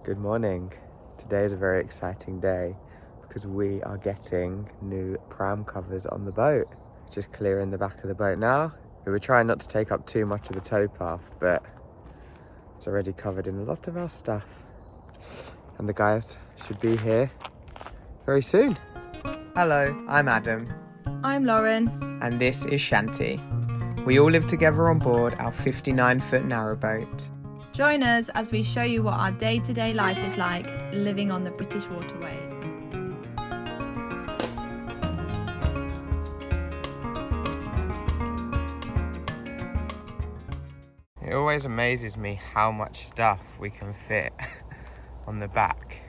Good morning. Today is a very exciting day because we are getting new pram covers on the boat. Just clearing the back of the boat now. We were trying not to take up too much of the tow path, but it's already covered in a lot of our stuff. And the guys should be here very soon. Hello, I'm Adam. I'm Lauren. And this is Shanti. We all live together on board our 59-foot narrowboat. Join us as we show you what our day-to-day life is like living on the British waterways. It always amazes me how much stuff we can fit on the back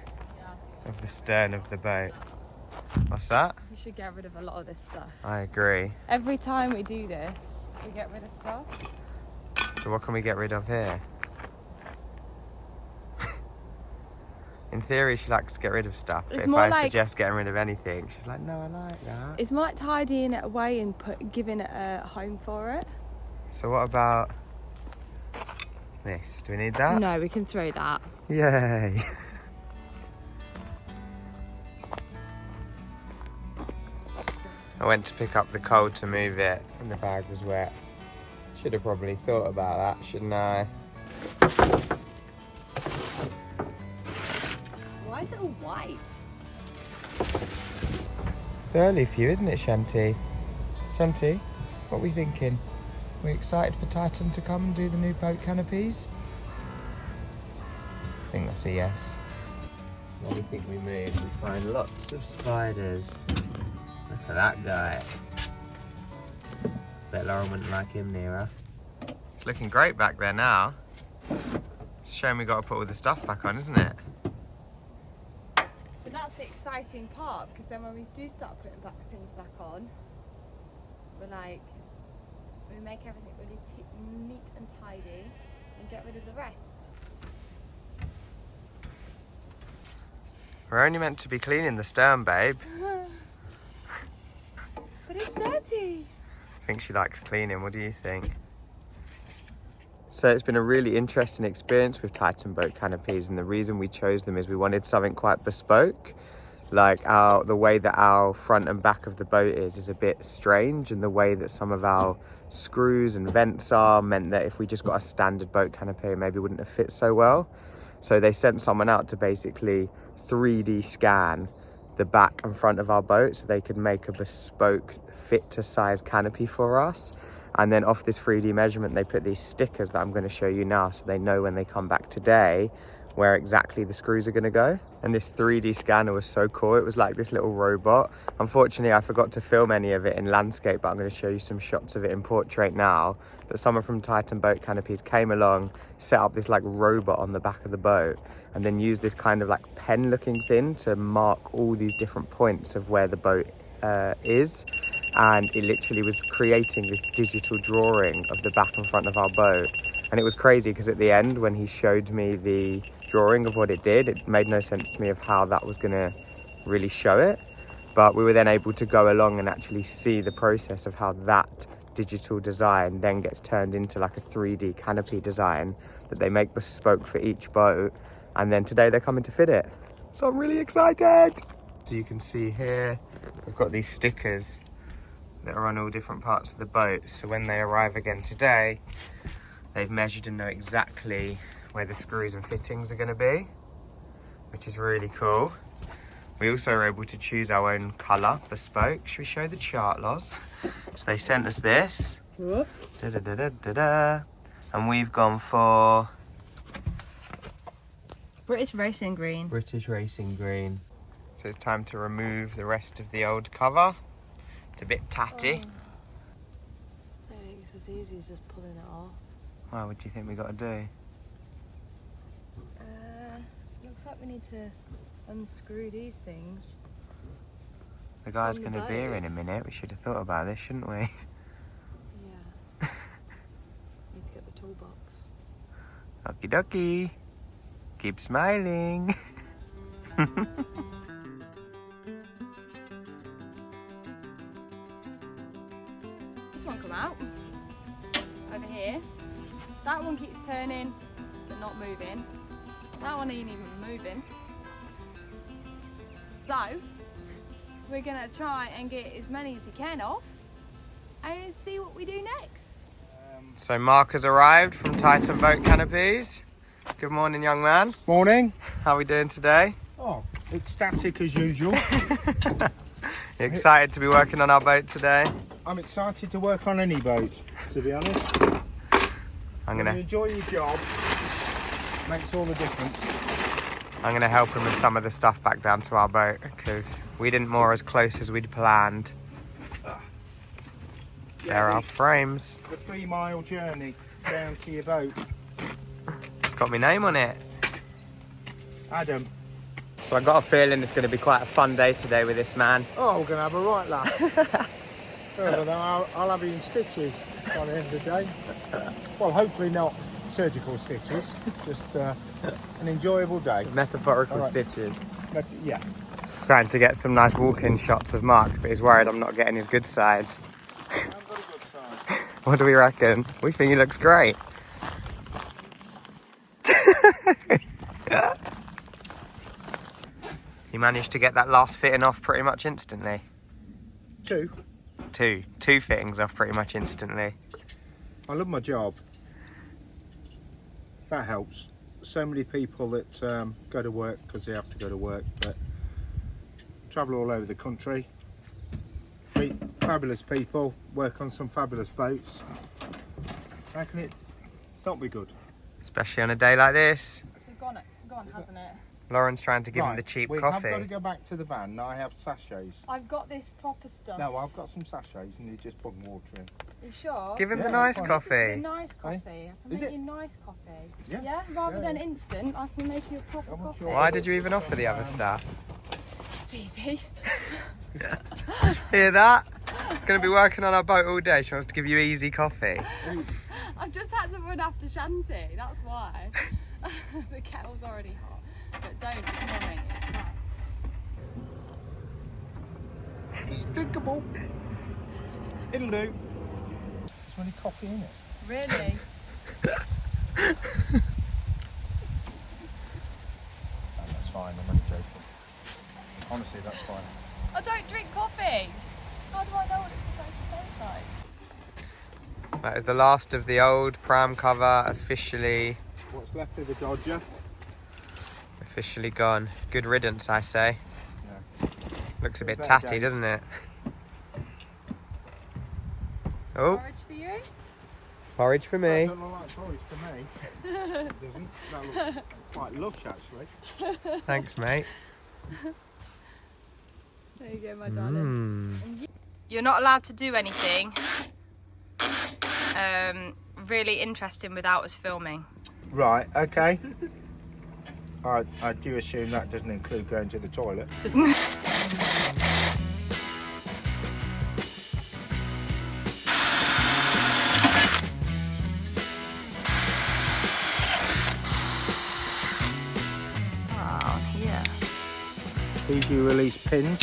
of the stern of the boat. What's that? We should get rid of a lot of this stuff. I agree. Every time we do this, we get rid of stuff. So what can we get rid of here? In theory, she likes to get rid of stuff, but if I suggest getting rid of anything, she's like, no, I like that. It's more like tidying it away and giving it a home for it. So what about this? Do we need that? No, we can throw that. Yay! I went to pick up the coal to move it and the bag was wet. Should have probably thought about that, shouldn't I? Why is it all white? It's early for you, isn't it, Shanti? Shanti, what are we thinking? We excited for Titan to come and do the new boat canopies? I think that's a yes. What do you think we move? We find lots of spiders. Look at that guy. Bet Lauren wouldn't like him near her. It's looking great back there now. It's a shame we got to put all the stuff back on, isn't it? But that's the exciting part, because then when we do start putting things back on, we make everything really neat and tidy and get rid of the rest. We're only meant to be cleaning the stern, babe. But it's dirty. I think she likes cleaning. What do you think? So it's been a really interesting experience with Titan boat canopies, and the reason we chose them is we wanted something quite bespoke. Like the way that our front and back of the boat is a bit strange, and the way that some of our screws and vents are meant that if we just got a standard boat canopy, it maybe wouldn't have fit so well. So they sent someone out to basically 3D scan the back and front of our boat so they could make a bespoke fit to size canopy for us. And then off this 3D measurement, they put these stickers that I'm going to show you now so they know when they come back today where exactly the screws are going to go. And this 3D scanner was so cool. It was like this little robot. Unfortunately, I forgot to film any of it in landscape, but I'm going to show you some shots of it in portrait now. But someone from Titan Boat Canopies came along, set up this like robot on the back of the boat, and then used this kind of like pen looking thing to mark all these different points of where the boat is. And it literally was creating this digital drawing of the back and front of our boat. And it was crazy because at the end, when he showed me the drawing of what it did, it made no sense to me of how that was going to really show it. But we were then able to go along and actually see the process of how that digital design then gets turned into like a 3D canopy design that they make bespoke for each boat. And then today they're coming to fit it. So I'm really excited. So you can see here, we've got these stickers that are on all different parts of the boat. So when they arrive again today, they've measured and know exactly where the screws and fittings are going to be, which is really cool. We also are able to choose our own colour, bespoke. Should we show the chart, Loz? So they sent us this. And we've gone for British Racing Green. British Racing Green. So it's time to remove the rest of the old cover. It's a bit tatty. I don't think it's as easy as just pulling it off. Well, what do you think we got to do? Looks like we need to unscrew these things. The guy's going to be here in a minute. We should have thought about this, shouldn't we? Yeah. Need to get the toolbox. Okie dokie. Keep smiling. This one come out. Over here. That one keeps turning, but not moving. That one ain't even moving. So, we're gonna try and get as many as we can off and see what we do next. So Mark has arrived from Titan Boat Canopies. Good morning, young man. Morning. How are we doing today? Oh, ecstatic as usual. You excited to be working on our boat today? I'm excited to work on any boat, to be honest. I'm When you gonna enjoy your job, makes all the difference. help him with some of the stuff back down to our boat because we didn't moor as close as we'd planned. There are frames. The 3-mile journey down to your boat. It's got my name on it. Adam. So I got a feeling it's going to be quite a fun day today with this man. Oh, we're going to have a right laugh. I don't know, I'll have you in stitches by the end of the day. Well, hopefully not surgical stitches, just an enjoyable day. Metaphorical All right. stitches. But, yeah. Trying to get some nice walk-in shots of Mark, but he's worried I'm not getting his good side. I've got a good side. What do we reckon? We think he looks great. You managed to get that last fitting off pretty much instantly. Two fittings off pretty much instantly. I love my job. That helps. So many people that go to work because they have to go to work, but travel all over the country, meet fabulous people, work on some fabulous boats. How can it not be good? Especially on a day like this. It's gone, hasn't it? Lauren's trying to give him the cheap we coffee. have got to go back to the van. Now I have sachets. I've got this proper stuff. No, I've got some sachets and you just put water in. You sure? Give him Yeah, the nice that's fine. The coffee. nice coffee. I can Is make it? you nice coffee. Yeah. Rather Yeah, than yeah. instant, I can make you a proper I'm not coffee. sure. Why did you even offer the other stuff? It's easy. Hear that? Gonna be working on our boat all day. She wants to give you easy coffee. I've just had to run after Shanty, that's why. The kettle's already hot. But don't, it's morning, it's fine. It's drinkable. It'll do. Is there any coffee in it? Really? No, that's fine. I'm only joking. Honestly, that's fine. I don't drink coffee. How do I know what it's supposed to taste like? That is the last of the old pram cover officially What's left of the Dodger? gone. Good riddance, I say. Yeah. Looks a bit Better tatty, days. doesn't it? Oh, Porridge for you? porridge for That me. doesn't look like porridge to me. It doesn't. That looks quite lush, actually. Thanks, mate. There you go, my darling. Mm. You're not allowed to do anything really interesting without us filming. Right, okay. I do assume that doesn't include going to the toilet. Oh, yeah. Easy release pins.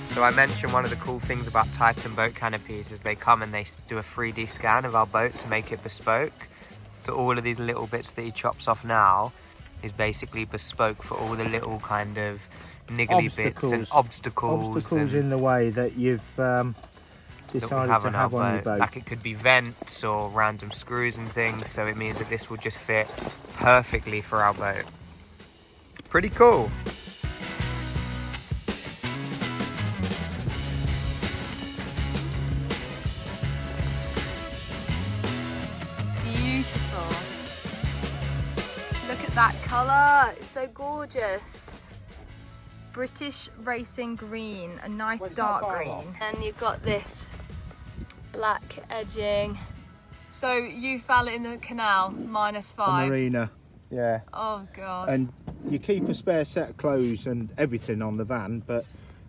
So I mentioned one of the cool things about Titan Boat Canopies is they come and they do a 3D scan of our boat to make it bespoke. So all of these little bits that he chops off now is basically bespoke for all the little kind of niggly bits and obstacles in the way that you've that we decided have to on our have on your boat. boat. Like it could be vents or random screws and things, so it means that this will just fit perfectly for our boat. Pretty cool. Beautiful. Look at that colour. It's so gorgeous. British Racing Green, a nice Well, it's dark not far green. off. And you've got this black edging. So you fell in the canal, -5. A marina. Yeah. Oh God. And you keep a spare set of clothes and everything on the van, but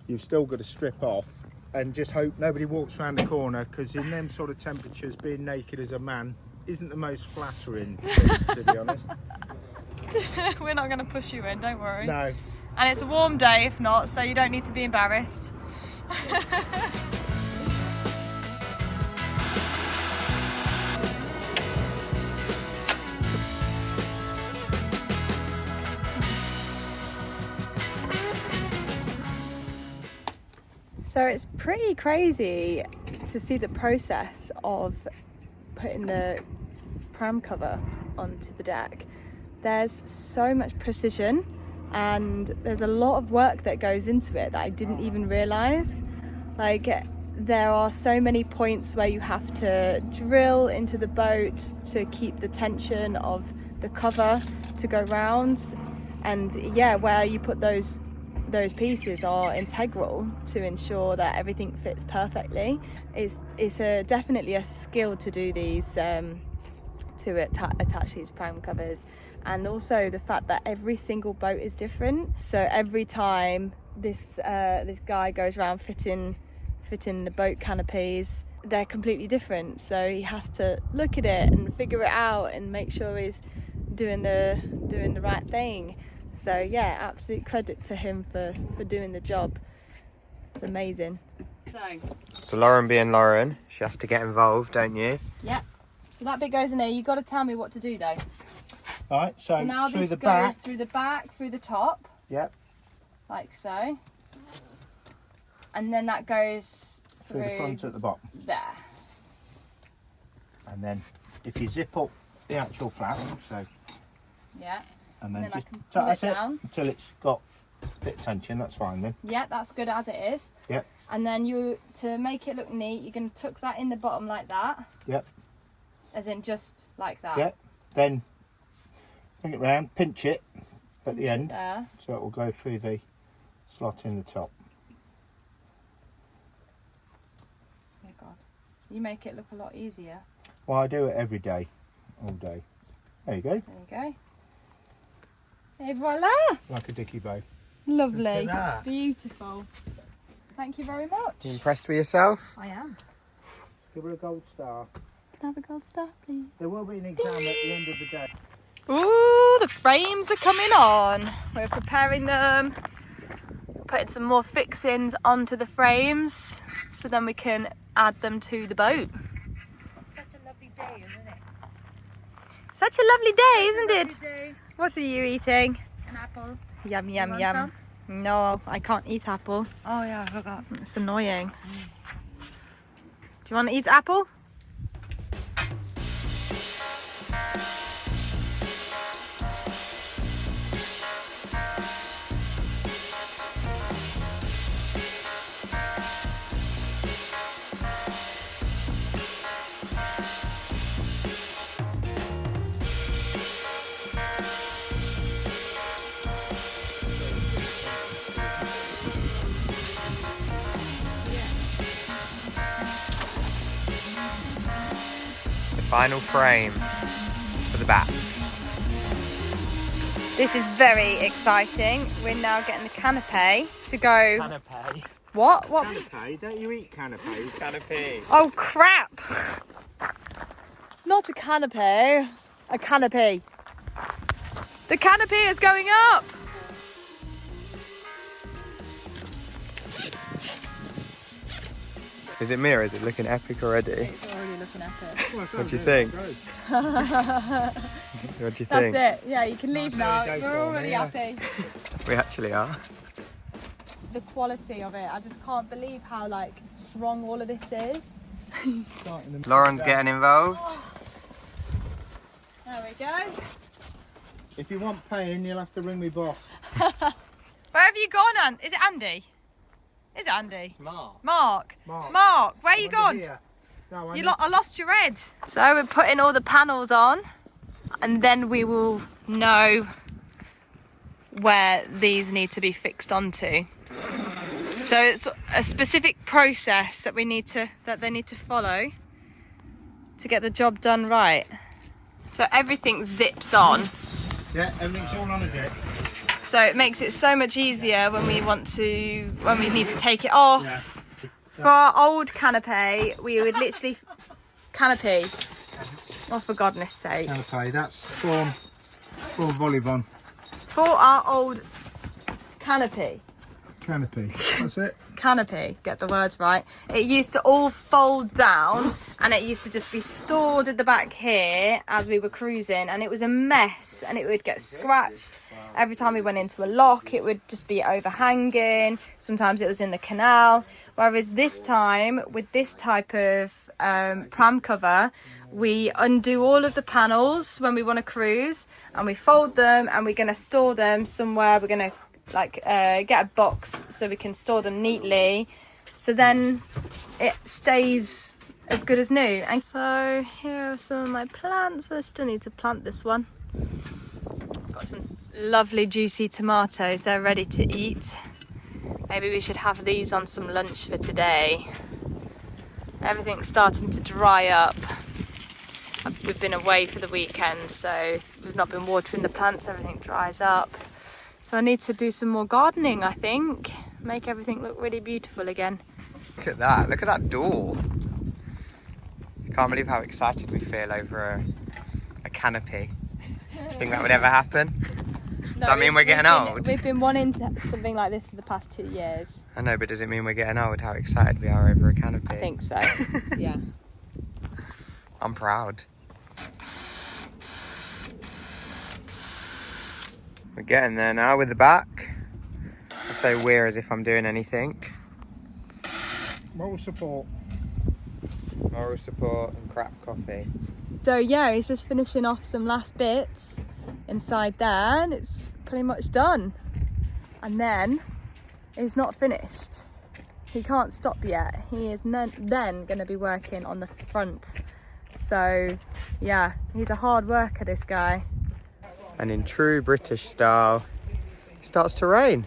you've still got to strip off and just hope nobody walks around the corner, because in them sort of temperatures, being naked as a man isn't the most flattering thing, to be honest. We're not going to push you in, don't worry. No. And it's a warm day if not, so you don't need to be embarrassed. So it's pretty crazy to see the process of putting the pram cover onto the deck. There's so much precision and there's a lot of work that goes into it that I didn't even realise. Like, there are so many points where you have to drill into the boat to keep the tension of the cover to go round, and yeah, where you put those pieces are integral to ensure that everything fits perfectly. It's definitely a skill to do these, to attach these pram covers, and also the fact that every single boat is different. So every time this guy goes around fitting the boat canopies, they're completely different. So he has to look at it and figure it out and make sure he's doing the right thing. So yeah, absolute credit to him for doing the job. It's amazing. So Lauren being Lauren, she has to get involved, don't you? Yeah. So that bit goes in there. You've got to tell me what to do though. Right, so now through this the goes back. through the back, through the top. Yep. Like so. And then that goes Through the front at the bottom. There. And then if you zip up the actual flap, so Yeah. and then I just can pull it down until it's got a bit of tension, that's fine then. Yeah, that's good as it is. Yep. And then to make it look neat, you're going to tuck that in the bottom like that. Yep. As in just like that. Yep. Then bring it round, pinch it at the end, There. so it will go through the slot in the top. Oh God. You make it look a lot easier. Well, I do it every day, all day. There you go. There you go. Et voila! Like a dicky bow. Lovely. Look at that. Beautiful. Thank you very much. You impressed with yourself? I am. Give her a gold star. Can I have a gold star, please? There will be an exam at the end of the day. Ooh, the frames are coming on. We're preparing them. Putting some more fixings onto the frames so then we can add them to the boat. Such a lovely day, isn't it? Such a lovely day, isn't it? Lovely day. What are you eating? An apple. Yum, You yum, want yum. some? No, I can't eat apple. Oh yeah, I forgot. It's annoying. Do you want to eat apple? Final frame for the back. This is very exciting. We're now getting the canopy to go. Canopy. What? What? Canopy? Don't you eat canopy? Canopy. Oh crap! Not a canopy, a canopy. The canopy is going up! Is it me or is it looking epic already? It's already looking epic. What do you think? What do you think? That's it. Yeah, you can leave now. day We're for already me, yeah. happy. We actually are. The quality of it, I just can't believe how like strong all of this is. Lauren's getting involved. There we go. If you want paying, you'll have to ring me boss. Where have you gone, Andy? Is it Andy? Is it Andy? Mark. Mark. Mark. Mark, where you Under gone? here. No, I lost your head. So we're putting all the panels on and then we will know where these need to be fixed onto. So it's a specific process that they need to follow to get the job done right. So everything zips on. Yeah, everything's all on a zip. So it makes it so much easier when we need to take it off. Yeah. For our old canopy, we would literally canopy. Oh, for goodness sake! Canopy, that's form For our old canopy, canopy. That's it. Canopy, get the words right, it used to all fold down and it used to just be stored at the back here as we were cruising, and it was a mess and it would get scratched every time we went into a lock. It would just be overhanging, sometimes it was in the canal. Whereas this time, with this type of pram cover, we undo all of the panels when we want to cruise and we fold them, and we're going to store them somewhere. We're going to get a box so we can store them neatly, so then it stays as good as new. And so here are some of my plants. I still need to plant this one. Got some lovely juicy tomatoes, they're ready to eat. Maybe we should have these on some lunch for today. Everything's starting to dry up. We've been away for the weekend, so we've not been watering the plants, everything dries up. So I need to do some more gardening, I think. Make everything look really beautiful again. Look at that door. Can't believe how excited we feel over a canopy. Do you think that would ever happen? Does that mean we're getting old? We've been wanting something like this for the past 2 years. I know, but does it mean we're getting old, how excited we are over a canopy? I think so, yeah. I'm proud. We're getting there now with the back. I say we're as if I'm doing anything. Moral support. Moral support and crap coffee. So yeah, he's just finishing off some last bits inside there and it's pretty much done. And then it's not finished. He can't stop yet. He is then going to be working on the front. So yeah, he's a hard worker, this guy. And in true British style, it starts to rain.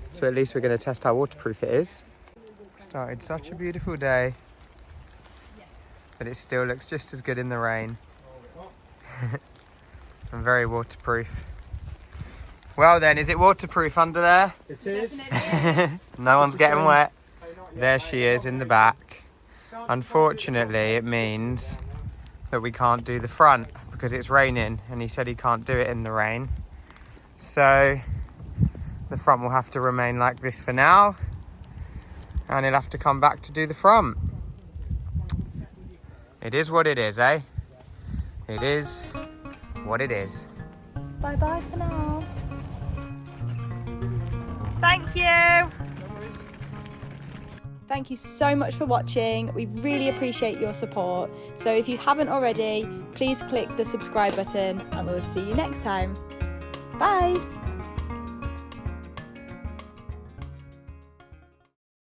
So at least we're going to test how waterproof it is. Started such a beautiful day, but it still looks just as good in the rain. And very waterproof. Well then, is it waterproof under there? It is. No one's getting wet. There she is in the back. Unfortunately, it means that we can't do the front because it's raining, and he said he can't do it in the rain. So the front will have to remain like this for now, and he'll have to come back to do the front. It is what it is, eh? It is what it is. Bye bye for now. Thank you. Thank you so much for watching. We really appreciate your support. So if you haven't already, please click the subscribe button and we'll see you next time. Bye.